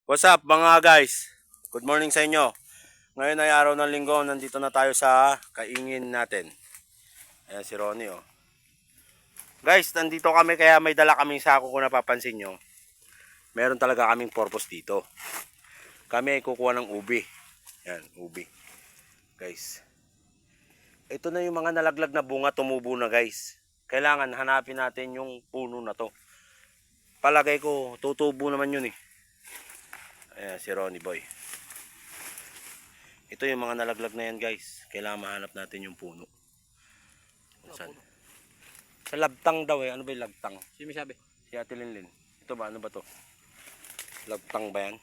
What's up mga guys? Good morning sa inyo. Ngayon ay araw ng linggo. Nandito na tayo sa kaingin natin. Ayan si Ronnie oh. Guys, nandito kami kaya may dala kaming sako kung napapansin nyo. Meron talaga kaming purpose dito. Kami ay kukuha ng ubi. Ayan, ubi. Guys. Ito na yung mga nalaglag na bunga tumubo na guys. Kailangan hanapin natin yung puno na to. Palagay ko tutubo naman yun eh. Ayan si Ronnie Boy. Ito yung mga nalaglag na yan guys. Kailangan mahanap natin yung puno. Saan? Sa labtang daw eh. Ano ba yung labtang? Sino sabi? Si Ate Linlin. Ito ba? Ano ba to? Labtang ba yan?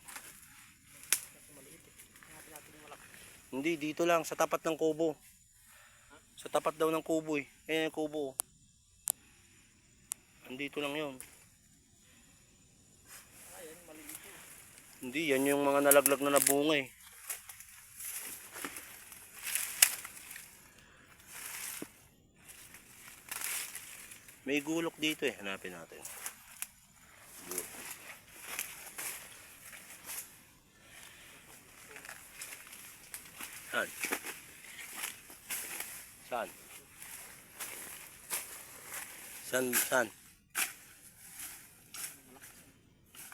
Hindi, dito lang. Sa tapat ng kubo. Sa tapat daw ng kubo eh. Ayan yung kubo. Andito lang yun. Hindi, yan yung mga nalaglag na nabunga eh. May gulok dito eh. Hanapin natin. Gulok. Saan? Saan? Saan?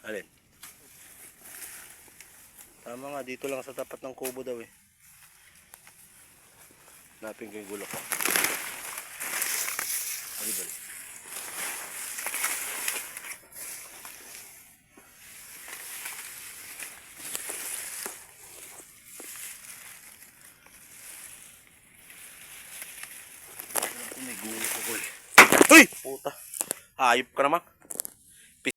Alin? Tama nga, dito lang sa tapat ng kubo daw eh. Hanapin ko yung gulok ko. Bali. May gulok ko eh. Uy! Puta! Hayop ka naman.